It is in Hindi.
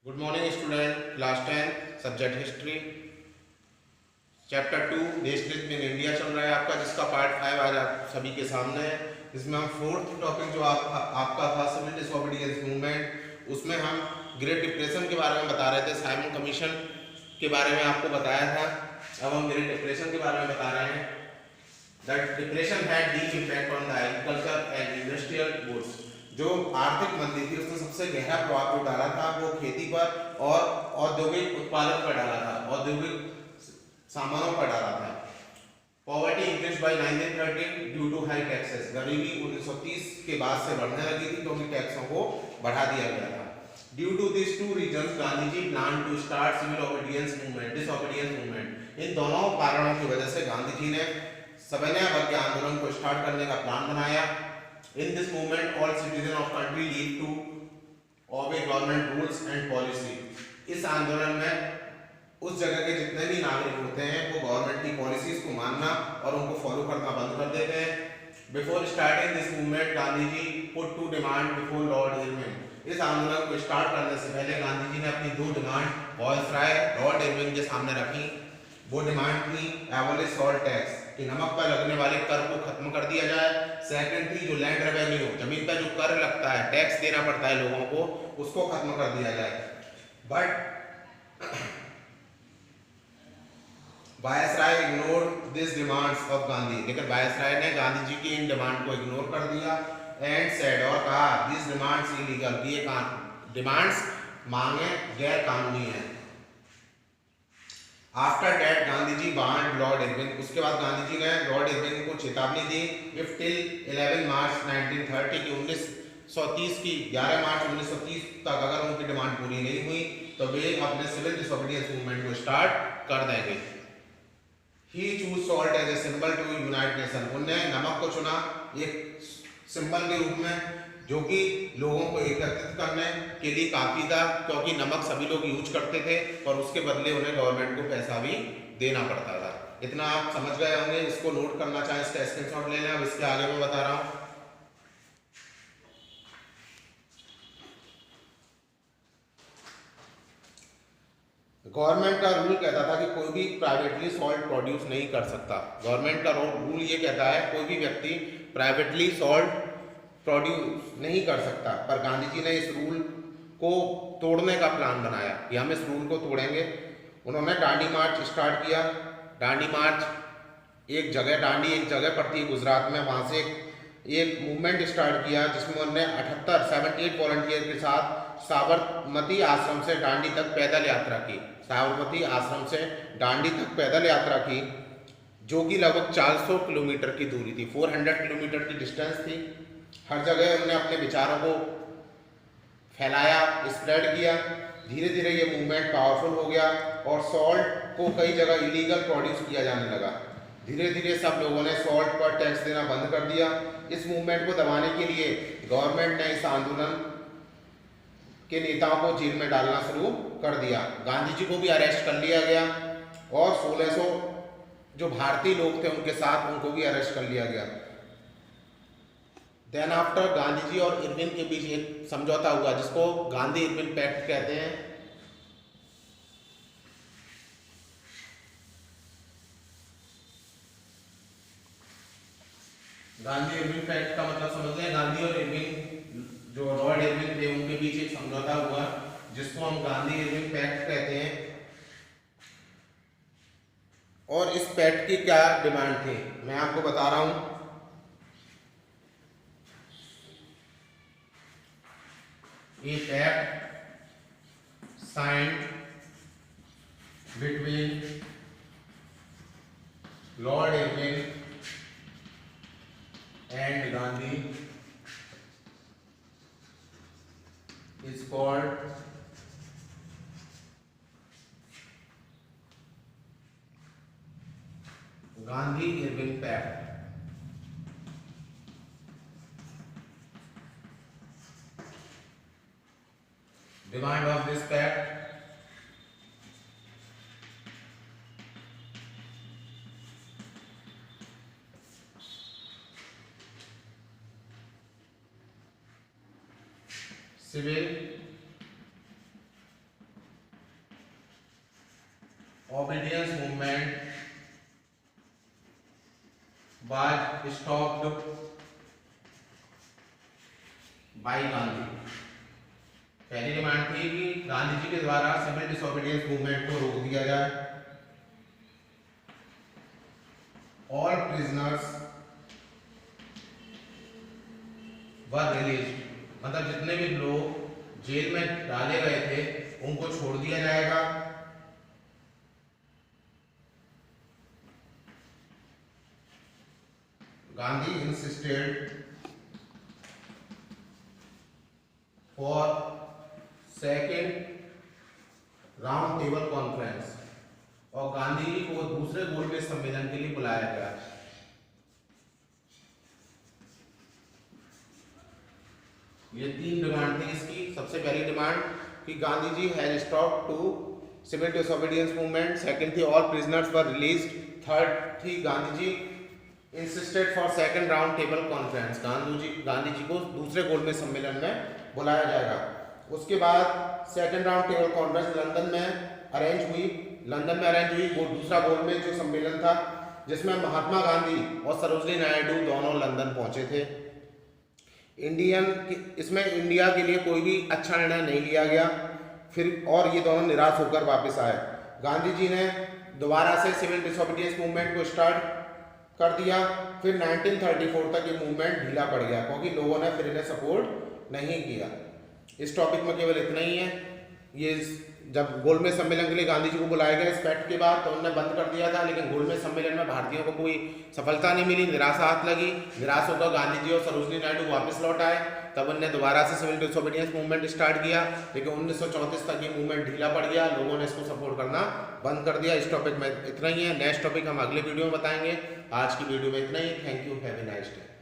Good morning student, class 10 subject history chapter 2 देश में इंडिया चल रहा है आपका, जिसका पार्ट 5 आज आप सभी के सामने है। इसमें हम फोर्थ टॉपिक जो आपका था सिविल डिसोबीडियंस मूवमेंट, उसमें हम ग्रेट डिप्रेशन के बारे में बता रहे थे। साइमन कमीशन के बारे में आपको बताया था। अब हम ग्रेट डिप्रेशन के बारे में बता रहे हैं। That depression had deep impact on the agriculture and industrial goods. जो आर्थिक मंदी थी उसने सबसे गहरा प्रभाव जो डाला था वो खेती पर और औद्योगिक उत्पादन पर डाला था, औद्योगिक सामानों पर डाला था। Poverty increase by 1913 due to high taxes. गरीबी 1930 के बाद से बढ़ने लगी थी क्योंकि टैक्सों को बढ़ा दिया गया था। Due to this two reasons Gandhi ji plan to start civil obedience movement, disobedience movement. इन दोनों कारणों की वजह से गांधी जी ने सविनय अवज्ञा आंदोलन को स्टार्ट करने का प्लान बनाया। In this movement, all citizens of country need to obey government rules and policy. इस आंदोलन में उस जगह के जितने भी नागरिक होते हैं वो गवर्नमेंट की पॉलिसीज को मानना और उनको फॉलो करना बंद कर देते हैं। Before starting this movement Gandhi ji put two demand before Lord Irwin. इस आंदोलन को स्टार्ट करने से पहले गांधी जी ने अपनी दो डिमांड वायसराय लॉर्ड इरविन के सामने रखी। वो डिमांड थी एबोलिश सॉल्ट टैक्स, कि नमक पर लगने वाले कर को खत्म कर दिया जाए। सेकंड थी जो लैंड रेवेन्यू, जमीन पर जो कर लगता है, टैक्स देना पड़ता है लोगों को, उसको खत्म कर दिया जाए। But viceroy ignored this demands of Gandhi. लेकिन वायसराय ने गांधी जी की इन डिमांड को इग्नोर कर दिया एंड सेड, और कहा दिस डिमांड्स इलीगल, ये डिमांड्स मांगे गैर कानूनी है। After date Gandhi ji warned Lord Irwin. उसके बाद गांधी जी ने लॉर्ड इरविन को चेतावनी दी, इफ टिल 11 मार्च 1930 की 1930 की 11 मार्च 1930 तक अगर उनकी डिमांड पूरी नहीं हुई तो वे अपने सिविल डिसोबीडियंस मूवमेंट को स्टार्ट कर देंगे। He choose salt as a symbol to unite nation. उन्होंने नमक को चुना एक सिंबल के रूप में, जो कि लोगों को एकत्रित करने के लिए काफी था, क्योंकि नमक सभी लोग यूज करते थे और उसके बदले उन्हें गवर्नमेंट को पैसा भी देना पड़ता था। इतना आप समझ गए होंगे। इसको नोट करना चाहें इसका स्क्रीनशॉट ले लें। अब इसके आगे मैं बता रहा हूं। गवर्नमेंट का रूल कहता था कि कोई भी प्राइवेटली सॉल्ट प्रोड्यूस नहीं कर सकता। गवर्नमेंट का रूल ये कहता है कोई भी व्यक्ति प्राइवेटली सॉल्ट प्रोड्यूस नहीं कर सकता। पर गांधी जी ने इस रूल को तोड़ने का प्लान बनाया कि हम इस रूल को तोड़ेंगे। उन्होंने दांडी मार्च स्टार्ट किया। दांडी मार्च एक जगह पड़ती है गुजरात में, वहाँ से एक मूवमेंट स्टार्ट किया जिसमें उन्होंने 78 वॉलंटियर के साथ साबरमती आश्रम से दांडी तक पैदल यात्रा की। साबरमती आश्रम से दांडी तक पैदल यात्रा की, जो कि लगभग 400 किलोमीटर की दूरी थी, 400 किलोमीटर की डिस्टेंस थी। हर जगह उन्होंने अपने विचारों को फैलाया, स्प्रेड किया। धीरे धीरे ये मूवमेंट पावरफुल हो गया और सॉल्ट को कई जगह इलीगल प्रोड्यूस किया जाने लगा। धीरे धीरे सब लोगों ने सॉल्ट पर टैक्स देना बंद कर दिया। इस मूवमेंट को दबाने के लिए गवर्नमेंट ने इस आंदोलन के नेताओं को जेल में डालना शुरू कर दिया। गांधी जी को भी अरेस्ट कर लिया गया और 1600 जो भारतीय लोग थे उनके साथ उनको भी अरेस्ट कर लिया गया। देन आफ्टर गांधी जी और इरविन के बीच एक समझौता हुआ जिसको गांधी इरविन पैक्ट कहते हैं। गांधी इरविन पैक्ट का मतलब समझते हैं। गांधी और इरविन जो लॉर्ड इरविन थे उनके बीच एक समझौता हुआ जिसको हम गांधी इरविन पैक्ट कहते हैं। और इस पैक्ट की क्या डिमांड थी मैं आपको बता रहा हूं। A pact signed between Lord Irwin and Gandhi is called Gandhi-Irwin Pact. Demand of this pact: civil obedience movement was stopped by Gandhi. पहली डिमांड थी कि गांधी जी के द्वारा सिविल डिसोबीडियंस मूवमेंट को रोक दिया जाए। ऑल प्रिजनर्स वर रिलीज्ड, मतलब जितने भी लोग जेल में डाले गए थे उनको छोड़ दिया जाएगा। Gandhi insisted for second round table conference, और गांधी जी को दूसरे गोलमेज सम्मेलन के लिए बुलाया गया। ये 3 डिमांड थी इसकी। सबसे पहली डिमांड कि Gandhi ji has stop to civil disobedience movement, second थी all prisoners were released, third थी Gandhi ji insisted for second round table conference, Gandhi ji को दूसरे गोलमेज सम्मेलन में बुलाया जाएगा। उसके बाद second round table conference London में अरेंज हुई। वो दूसरा गोलमेज जो सम्मेलन था जिसमें महात्मा गांधी और सरोजिनी नायडू दोनों लंदन पहुंचे थे। इसमें इंडिया के लिए कोई भी अच्छा निर्णय नहीं लिया गया फिर, और ये दोनों निराश होकर वापस आए। गांधी जी ने दोबारा से सिविल डिसोबीडियंस मूवमेंट को स्टार्ट कर दिया। फिर 1934 तक ये मूवमेंट ढीला पड़ गया क्योंकि लोगों ने फिर इन्हें सपोर्ट नहीं किया। इस टॉपिक में केवल इतना ही है। ये जब गोलमेज सम्मेलन के लिए गांधी जी को बुलाया गया इस पैक्ट के बाद तो उन्होंने बंद कर दिया था, लेकिन गोलमेज सम्मेलन में भारतीयों को कोई सफलता नहीं मिली, निराशा हाथ लगी। निराश होकर गांधी जी और सरोजिनी नायडू वापस लौट आए। तब उन्होंने दोबारा से सिविल डिसोबीडियंस मूवमेंट स्टार्ट किया, लेकिन 1934 तक ये मूवमेंट ढीला पड़ गया, लोगों ने इसको सपोर्ट करना बंद कर दिया। इस टॉपिक में इतना ही है। नेक्स्ट टॉपिक हम अगले वीडियो में बताएंगे। आज की वीडियो में इतना ही। Thank you, have a nice day.